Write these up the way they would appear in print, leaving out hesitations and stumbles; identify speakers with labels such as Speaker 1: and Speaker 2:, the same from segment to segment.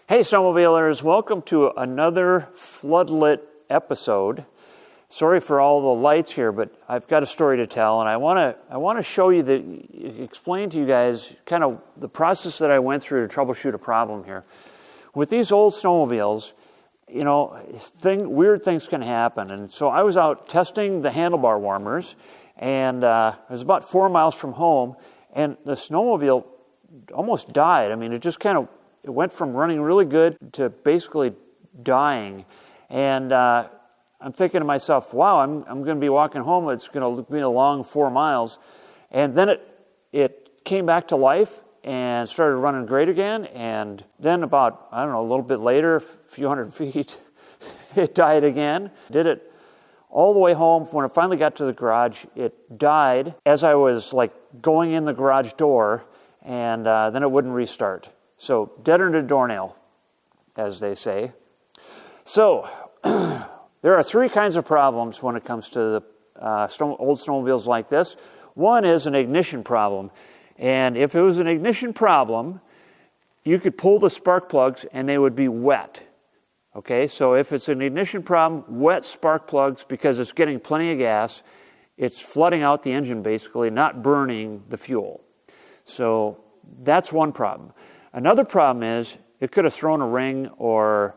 Speaker 1: Hey Snowmobilers, welcome to another floodlit episode. Sorry for all the lights here, but I've got a story to tell, and I want to show you explain to you guys kind of the process that I went through to troubleshoot a problem here. With these old snowmobiles, you know, weird things can happen, and so I was out testing the handlebar warmers, and I was about 4 miles from home, and the snowmobile almost died. I mean, it went from running really good to basically dying. And I'm thinking to myself, wow, I'm going to be walking home. It's going to be a long 4 miles. And then it came back to life and started running great again. And then about, I don't know, a little bit later, a few hundred feet, it died again. Did it all the way home. When it finally got to the garage, it died as I was like going in the garage door, and then it wouldn't restart. So, deader than a doornail, as they say. So, there are three kinds of problems when it comes to the old snowmobiles like this. One is an ignition problem. And if it was an ignition problem, you could pull the spark plugs and they would be wet. Okay, so if it's an ignition problem, wet spark plugs, because it's getting plenty of gas, it's flooding out the engine basically, not burning the fuel. So, that's one problem. Another problem is it could have thrown a ring or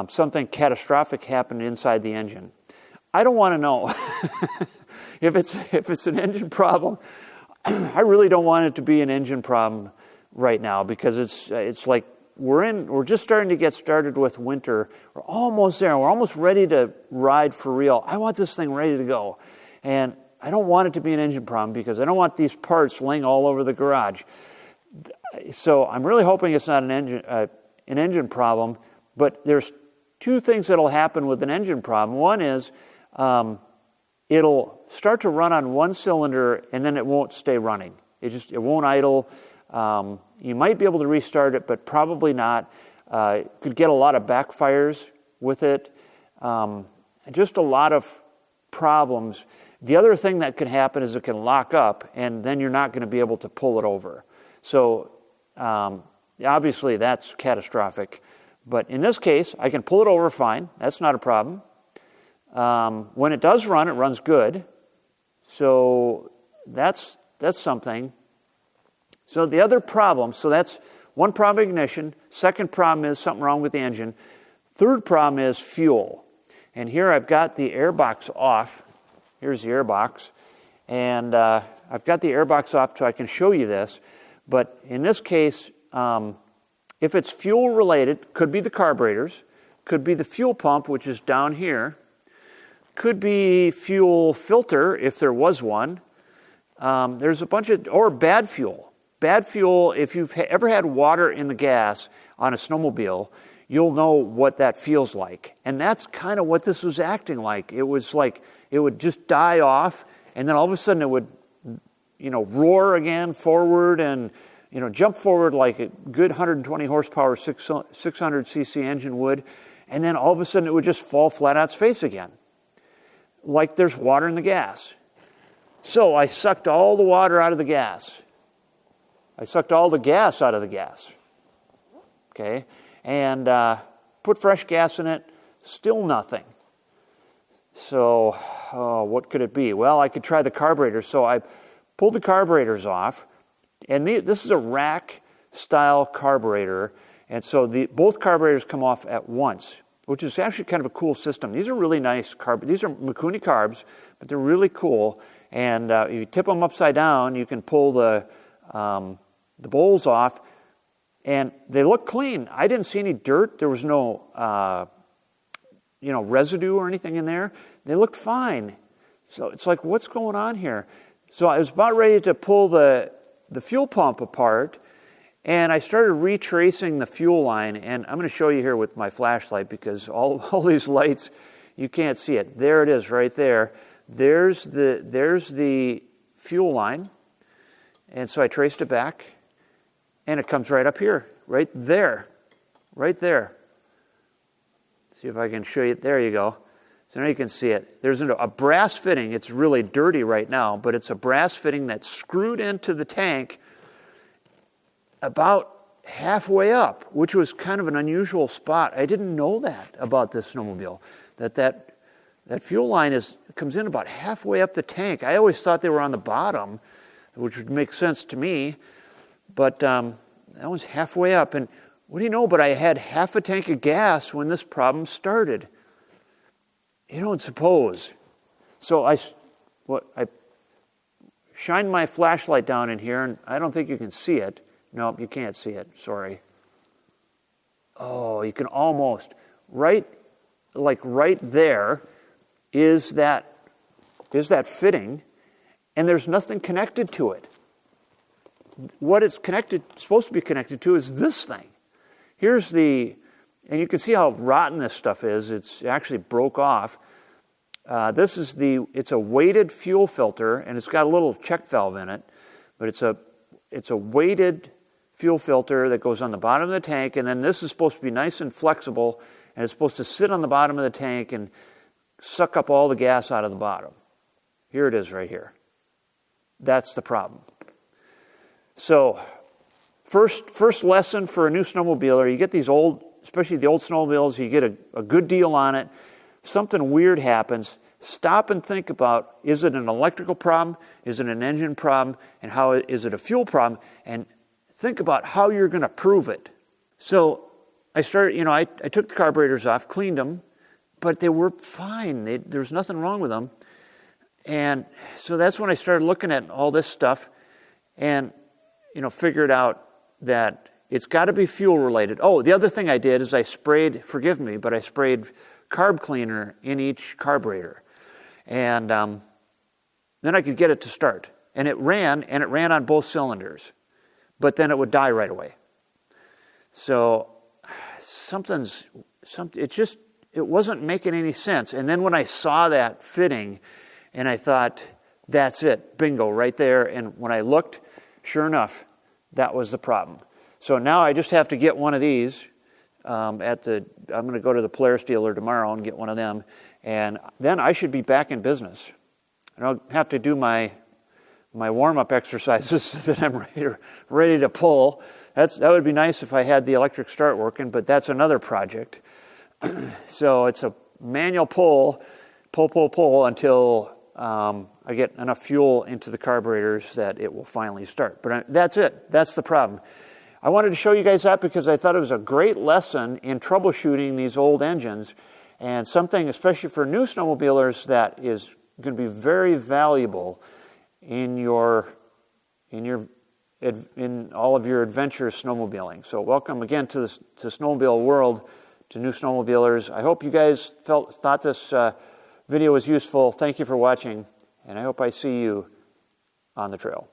Speaker 1: something catastrophic happened inside the engine. I don't want to know. If it's an engine problem, I really don't want it to be an engine problem right now, because it's like we're just starting to get started with winter. We're almost there. We're almost ready to ride for real. I want this thing ready to go, and I don't want it to be an engine problem because I don't want these parts laying all over the garage. So I'm really hoping it's not an engine problem, but there's two things that'll happen with an engine problem. One is it'll start to run on one cylinder and then it won't stay running. It won't idle. You might be able to restart it, but probably not. Could get a lot of backfires with it. Just a lot of problems. The other thing that could happen is it can lock up, and then you're not going to be able to pull it over. So obviously that's catastrophic. But in this case, I can pull it over fine. That's not a problem. When it does run, it runs good. So that's something. So the other problem, so that's one problem, ignition. Second problem is something wrong with the engine. Third problem is fuel. And here I've got the air box off. Here's the air box. And I've got the air box off so I can show you this. But in this case, if it's fuel related, could be the carburetors, could be the fuel pump, which is down here, could be fuel filter if there was one. There's a bunch of, or bad fuel. Bad fuel, if you've ever had water in the gas on a snowmobile, you'll know what that feels like. And that's kind of what this was acting like. It was like it would just die off, and then all of a sudden it would roar again forward and, jump forward like a good 120 horsepower, 600 cc engine would. And then all of a sudden it would just fall flat on its face again. Like there's water in the gas. So I sucked all the water out of the gas. I sucked all the gas out of the gas. Okay. And put fresh gas in it. Still nothing. So what could it be? Well, I could try the carburetor. So I pulled the carburetors off, and this is a rack-style carburetor, and so both carburetors come off at once, which is actually kind of a cool system. These are really nice These are Mikuni carbs, but they're really cool, and if you tip them upside down, you can pull the bowls off, and they look clean. I didn't see any dirt. There was no residue or anything in there. They looked fine. So it's like, what's going on here? So I was about ready to pull the fuel pump apart, and I started retracing the fuel line, and I'm going to show you here with my flashlight because all these lights, you can't see it. There it is right there. There's the fuel line, and so I traced it back, and it comes right up here, right there. See if I can show you. There you go. So now you can see it. There's a brass fitting. It's really dirty right now, but it's a brass fitting that's screwed into the tank about halfway up, which was kind of an unusual spot. I didn't know that about this snowmobile, that fuel line comes in about halfway up the tank. I always thought they were on the bottom, which would make sense to me, but that was halfway up. And what do you know, but I had half a tank of gas when this problem started. You don't suppose. So I shined my flashlight down in here, and I don't think you can see it. Nope, you can't see it. Sorry. Oh, you can almost. Right there is that fitting, and there's nothing connected to it. What it's supposed to be connected to is this thing. And you can see how rotten this stuff is. It's actually broke off. It's a weighted fuel filter, and it's got a little check valve in it, but it's a weighted fuel filter that goes on the bottom of the tank, and then this is supposed to be nice and flexible, and it's supposed to sit on the bottom of the tank and suck up all the gas out of the bottom. Here it is right here. That's the problem. So, first lesson for a new snowmobiler, you get these especially the old snowmobiles, you get a good deal on it. Something weird happens. Stop and think about, is it an electrical problem? Is it an engine problem? And is it a fuel problem? And think about how you're going to prove it. So I started, I took the carburetors off, cleaned them, but they were fine. There's nothing wrong with them. And so that's when I started looking at all this stuff and, figured out that it's got to be fuel related. Oh, the other thing I did is I sprayed carb cleaner in each carburetor. And then I could get it to start. And it ran on both cylinders. But then it would die right away. So it wasn't making any sense. And then when I saw that fitting, and I thought, that's it, bingo, right there. And when I looked, sure enough, that was the problem. So now I just have to get one of these. I'm going to go to the Polaris dealer tomorrow and get one of them. And then I should be back in business. And I'll have to do my warm-up exercises so that I'm ready to pull. That would be nice if I had the electric start working, but that's another project. So it's a manual pull until I get enough fuel into the carburetors that it will finally start. But that's it. That's the problem. I wanted to show you guys that because I thought it was a great lesson in troubleshooting these old engines, and something, especially for new snowmobilers, that is going to be very valuable in all of your adventures snowmobiling. So welcome again to Snowmobile World, to new snowmobilers. I hope you guys thought this video was useful. Thank you for watching, and I hope I see you on the trail.